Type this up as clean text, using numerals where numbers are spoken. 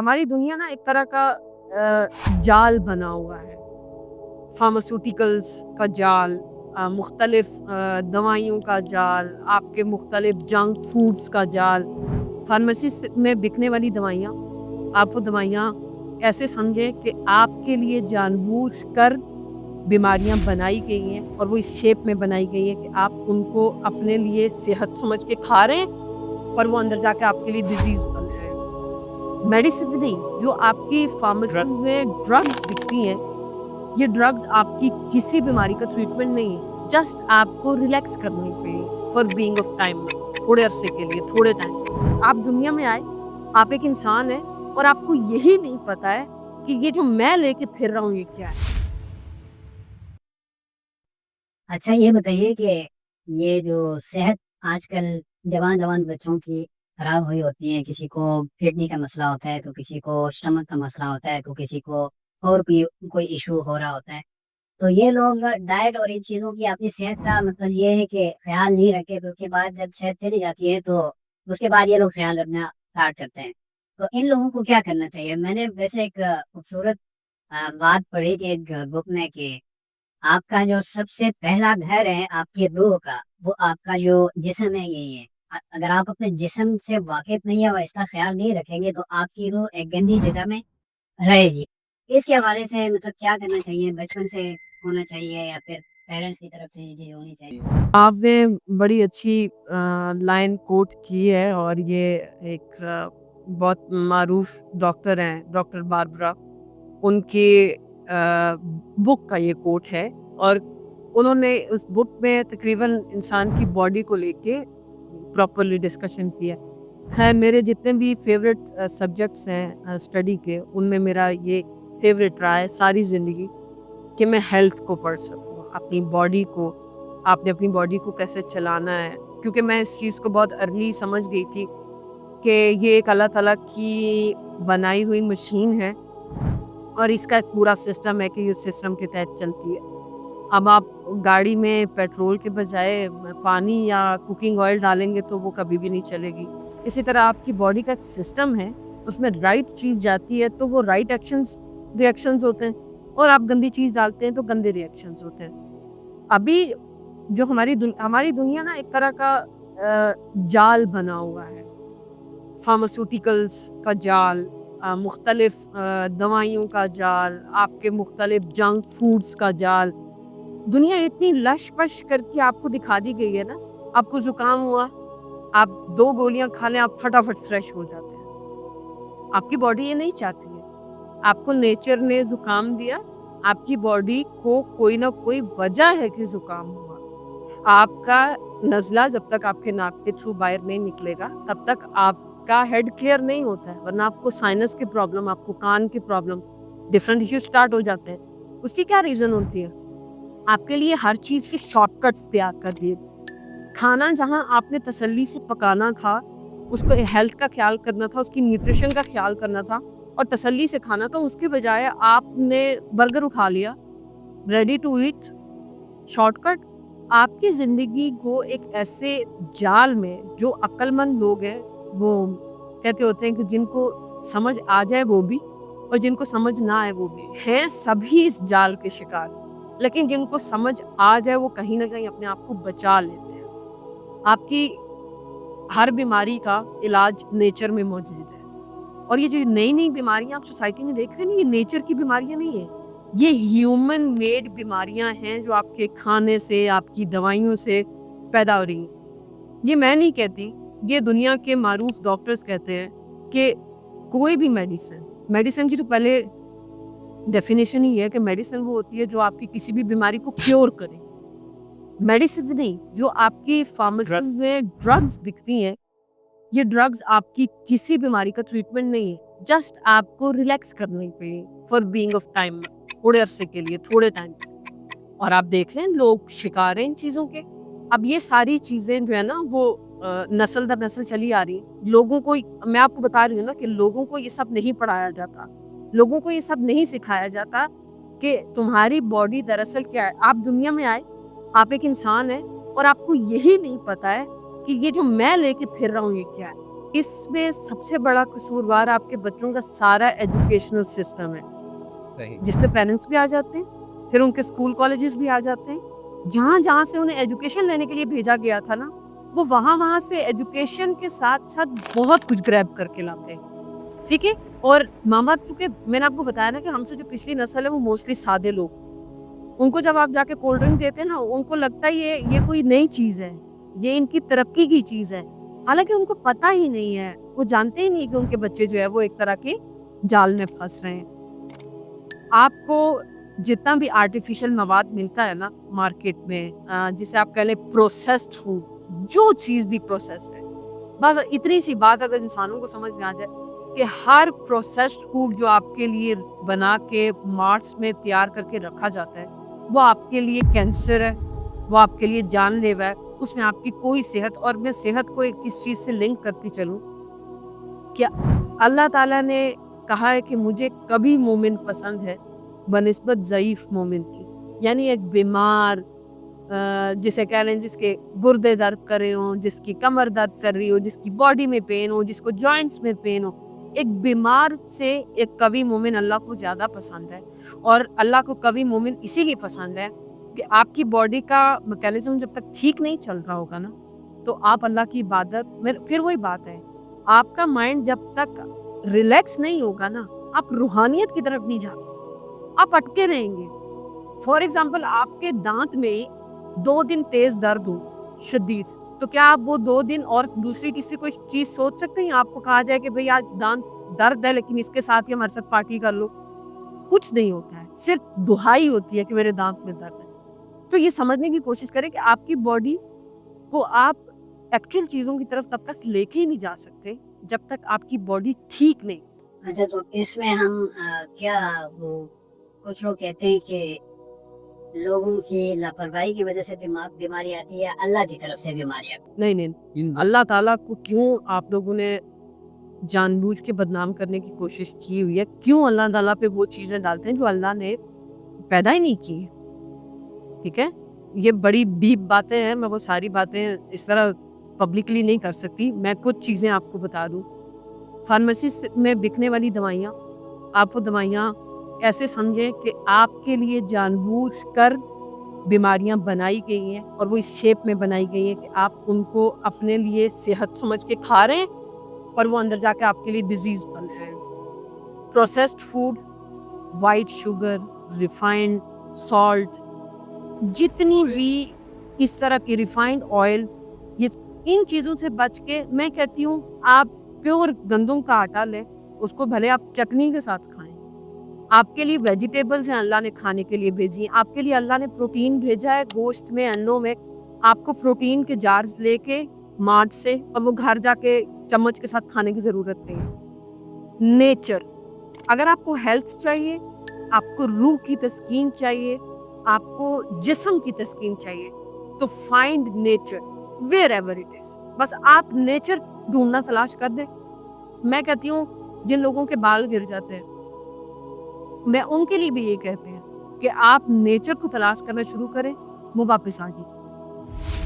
हमारी दुनिया ना एक तरह का जाल बना हुआ है। फार्मास्यूटिकल्स का जाल, मुख्तलिफ दवाइयों का जाल, आपके मुख्तलिफ जंक फूड्स का जाल। फार्मेसी में बिकने वाली दवाइयाँ, आप वो दवाइयाँ ऐसे समझें कि आपके लिए जानबूझकर बीमारियाँ बनाई गई हैं और वो इस शेप में बनाई गई हैं कि आप उनको अपने लिए सेहत समझ के खा रहे हैं, पर वो अंदर जाके आपके लिए डिजीज़ बन रहे हैं। मेडिसिन नहीं, जो आपकी फार्मेसी में ड्रग्स बिकती हैं, ये ड्रग्स आपकी किसी बीमारी का ट्रीटमेंट नहीं है, जस्ट आपको रिलैक्स करने के लिए, फॉर बीइंग ऑफ टाइम, थोड़े अरसे के लिए, थोड़े टाइम। आप दुनिया में आए, आप एक इंसान हैं और आपको यही नहीं पता है कि ये जो मैं लेके फिर रहा हूँ ये क्या है। अच्छा, ये बताइए कि ये जो सेहत आजकल जवान जवान बच्चों की खराब हुई होती है, किसी को किडनी का मसला होता है, तो किसी को स्टमक का मसला होता है, तो किसी को और कोई कोई इशू हो रहा होता है। तो ये लोग डाइट और इन चीज़ों की अपनी सेहत का मतलब ये है कि ख्याल नहीं रखे, तो उसके बाद जब सेहत चली जाती है तो उसके बाद ये लोग ख्याल रखना स्टार्ट करते हैं। तो इन लोगों को क्या करना चाहिए? मैंने वैसे एक खूबसूरत बात पढ़ी थी एक बुक में कि आपका जो सबसे पहला घर है आपकी रूह का, वो आपका जो जिस्म है यही है। अगर आप अपने जिस्म से वाकिफ नहीं है और इसका ख्याल नहीं रखेंगे तो आपकी रूह एक गंदी जगह में रहेगी। इसके हवाले से मतलब क्या करना चाहिए? बचपन से होना चाहिए या फिर पेरेंट्स की तरफ से ये चीज़ होनी चाहिए? आपने बड़ी अच्छी लाइन कोट की है और ये एक बहुत मारूफ डॉक्टर हैं, डॉक्टर बारबरा, उनके बुक का ये कोट है और उन्होंने उस बुक में तकरीबन इंसान की बॉडी को लेके प्रॉपरली डिस्कशन किया। खैर, मेरे जितने भी फेवरेट सब्जेक्ट्स हैं स्टडी के, उनमें मेरा ये फेवरेट रहा है सारी ज़िंदगी कि मैं हेल्थ को पढ़ सकूँ, अपनी बॉडी को, आपने अपनी बॉडी को कैसे चलाना है। क्योंकि मैं इस चीज़ को बहुत अर्ली समझ गई थी कि ये एक अल्लाह ताला की बनाई हुई मशीन है और इसका एक पूरा सिस्टम है कि इस सिस्टम के तहत चलती है। अब आप गाड़ी में पेट्रोल के बजाय पानी या कुकिंग ऑयल डालेंगे तो वो कभी भी नहीं चलेगी। इसी तरह आपकी बॉडी का सिस्टम है, उसमें राइट चीज़ जाती है तो वो राइट रिएक्शंस होते हैं और आप गंदी चीज़ डालते हैं तो गंदे रिएक्शंस होते हैं। अभी जो हमारी दुनिया ना एक तरह का जाल बना हुआ है। फार्मास्यूटिकल्स का जाल, मुख्तलिफ दवाइयों का जाल, आपके मुख्तलिफ जंक फूड्स का जाल। दुनिया इतनी लश-पश करके आपको दिखा दी गई है ना, आपको ज़ुकाम हुआ, आप 2 गोलियाँ खा लें, आप फटाफट फ्रेश हो जाते हैं। आपकी बॉडी ये नहीं चाहती है। आपको नेचर ने ज़ुकाम दिया, आपकी बॉडी को कोई ना कोई वजह है कि ज़ुकाम हुआ। आपका नज़ला जब तक आपके नाक के थ्रू बाहर नहीं निकलेगा, तब तक आपका हेड क्लियर नहीं होता है, वरना आपको साइनस की प्रॉब्लम, आपको कान की प्रॉब्लम, डिफरेंट इश्यूज़ स्टार्ट हो जाते हैं। उसकी क्या रीज़न होती है? आपके लिए हर चीज़ के शॉर्टकट्स तैयार कर दिए। खाना जहाँ आपने तसल्ली से पकाना था, उसको हेल्थ का ख़्याल करना था, उसकी न्यूट्रिशन का ख़्याल करना था और तसल्ली से खाना था, उसके बजाय आपने बर्गर उठा लिया, रेडी टू ईट, शॉर्टकट। आपकी ज़िंदगी को एक ऐसे जाल में, जो अक्लमंद लोग हैं, वो कहते होते हैं कि जिनको समझ आ जाए वो भी और जिनको समझ ना आए वो भी, हैं सभी इस जाल के शिकार। लेकिन जिनको समझ आ जाए वो कहीं न कहीं अपने आप को बचा लेते हैं। आपकी हर बीमारी का इलाज नेचर में मौजूद है और ये जो नई-नई बीमारियाँ आप सोसाइटी में देख रहे हैं ना, ये नेचर की बीमारियाँ नहीं है। ये ह्यूमन मेड बीमारियाँ हैं जो आपके खाने से, आपकी दवाइयों से पैदा हो रही हैं। ये मैं नहीं कहती, ये दुनिया के मारूफ डॉक्टर्स कहते हैं कि कोई भी मेडिसिन की तो पहले डेफिनेशन ही है कि मेडिसिन वो होती है जो आपकी किसी भी बीमारी को क्योर करे। मेडिसिन नहीं, जो आपकी फार्मेसी में ड्रग्स बिकती हैं, ये ड्रग्स आपकी किसी बीमारी का ट्रीटमेंट नहीं है, जस्ट आपको रिलैक्स करने के लिए, फॉर बीइंग ऑफ टाइम, थोड़े अरसे के लिए, थोड़े टाइम। और आप देख लें लोग शिकार हैं इन चीज़ों के। अब ये सारी चीज़ें जो है ना वो नस्ल दर नस्ल चली आ रही हैं। लोगों को, मैं आपको बता रही हूँ ना कि लोगों को ये सब नहीं पढ़ाया जाता। लोगों को ये सब नहीं सिखाया जाता कि तुम्हारी बॉडी दरअसल क्या है। आप दुनिया में आए, आप एक इंसान हैं और आपको यही नहीं पता है कि ये जो मैं लेके फिर रहा हूँ ये क्या है। اس میں سب سے بڑا قصوروار آپ کے بچوں کا سارا ایجوکیشنل سسٹم ہے، جس میں پیرنٹس بھی آ جاتے ہیں، پھر ان کے اسکول کالجز بھی آ جاتے ہیں، جہاں جہاں سے انہیں ایجوکیشن لینے کے لیے بھیجا گیا تھا نا، وہ وہاں سے ایجوکیشن کے ساتھ ساتھ بہت کچھ گریب کر کے لاتے ہیں، ٹھیک ہے؟ اور ماں باپ، چونکہ میں نے آپ کو بتایا نا کہ ہم سے جو پچھلی نسل ہے وہ موسٹلی سادے لوگ، ان کو جب آپ جا کے کولڈ ڈرنک دیتے ہیں نا، ان کو لگتا ہے یہ کوئی نئی چیز ہے، یہ ان کی ترقی کی چیز ہے، حالانکہ ان کو پتہ ہی نہیں ہے، وہ جانتے ہی نہیں کہ ان کے بچے جو ہے وہ ایک طرح کے جال میں پھنس رہے ہیں۔ آپ کو جتنا بھی آرٹیفیشل مواد ملتا ہے نا مارکیٹ میں، جسے آپ کہہ لیں پروسیسڈ فوڈ، جو چیز بھی پروسیسڈ ہے، بس اتنی سی بات اگر انسانوں کو سمجھ میں آ جائے کہ ہر پروسیسڈ فوڈ جو آپ کے لیے بنا کے مارٹس میں تیار کر کے رکھا جاتا ہے، وہ آپ کے لیے کینسر ہے، وہ آپ کے لیے جان لیوا ہے، اس میں آپ کی کوئی صحت، اور میں صحت کو کس چیز سے لنک کرتی چلوں کہ اللہ تعالیٰ نے کہا ہے کہ مجھے کبھی مومن پسند ہے بنسبت ضعیف مومن کی، یعنی ایک بیمار، جسے کہہ لیں جس کے گردے درد کر رہے ہوں، جس کی کمر درد کر رہی ہو، جس کی باڈی میں پین ہو، جس کو جوائنٹس میں پین ہو، ایک بیمار سے ایک قوی مومن اللہ کو زیادہ پسند ہے۔ اور اللہ کو قوی مومن اسی لیے پسند ہے کہ آپ کی باڈی کا میکینزم جب تک ٹھیک نہیں چل رہا ہوگا نا، تو آپ اللہ کی عبادت میں، پھر وہی بات ہے، آپ کا مائنڈ جب تک ریلیکس نہیں ہوگا نا، آپ روحانیت کی طرف نہیں جا سکتے، آپ اٹکے رہیں گے۔ فار ایگزامپل، آپ کے دانت میں 2 دن تیز درد ہو، شدید، تو کیا آپ وہ 2 دن اور دوسری کسی کوئی چیز سوچ سکتے ہیں؟ آپ کو کہا جائے کہ بھئی آج دانت درد ہے لیکن اس کے ساتھ ہی ہمارے ساتھ پارٹی کر لو، کچھ نہیں ہوتا ہے، صرف دہائی ہوتی ہے کہ میرے دانت میں درد ہے۔ تو یہ سمجھنے کی کوشش کریں کہ آپ کی باڈی کو آپ ایکچوئل چیزوں کی طرف تب تک لے کے ہی نہیں جا سکتے جب تک آپ کی باڈی ٹھیک نہیں۔ اچھا، تو اس میں ہم کیا وہ کچھ لوگ کہتے ہیں کہ لوگوں کی لاپرواہی کی وجہ سے بیماری آتی ہے، اللہ کی طرف سے بیماری آتی نہیں نہیں، اللہ تعالیٰ کو کیوں آپ لوگوں نے جان بوجھ کے بدنام کرنے کی کوشش کی ہوئی ہے؟ کیوں اللہ تعالیٰ پہ وہ چیزیں ڈالتے ہیں جو اللہ نے پیدا ہی نہیں کی؟ ٹھیک ہے، یہ بڑی ڈیپ باتیں ہیں، میں وہ ساری باتیں اس طرح پبلکلی نہیں کر سکتی۔ میں کچھ چیزیں آپ کو بتا دوں۔ فارمیسی میں بکنے والی دوائیاں، آپ وہ دوائیاں ایسے سمجھیں کہ آپ کے لیے جان بوجھ کر بیماریاں بنائی گئی ہیں، اور وہ اس شیپ میں بنائی گئی ہیں کہ آپ ان کو اپنے لیے صحت سمجھ کے کھا رہے ہیں، اور وہ اندر جا کے آپ کے لیے ڈیزیز بن رہے ہیں۔ Processed food, white sugar, refined salt, جتنی بھی اس طرح کی ریفائنڈ آئل، یہ ان چیزوں سے بچ کے، میں کہتی ہوں آپ پیور گندم کا آٹا لیں، اس کو بھلے آپ چٹنی کے ساتھ کھائیں۔ آپ کے لیے ویجیٹیبلز ہیں اللہ نے کھانے کے لیے بھیجی ہیں، آپ کے لیے اللہ نے پروٹین بھیجا ہے گوشت میں، انڈوں میں۔ آپ کو پروٹین کے جارز لے کے مارٹ سے، اور وہ گھر جا کے چمچ کے ساتھ کھانے کی ضرورت نہیں ہے۔ نیچر، اگر آپ کو ہیلتھ چاہیے، آپ کو روح کی تسکین چاہیے، آپ کو جسم کی تسکین چاہیے، تو find nature where ever it is. بس آپ نیچر ڈھونڈنا تلاش کر دیں۔ میں کہتی ہوں جن لوگوں کے بال گر جاتے ہیں، میں ان کے لیے بھی یہ کہتے ہیں کہ آپ نیچر کو تلاش کرنا شروع کریں، وہ واپس آ جائے۔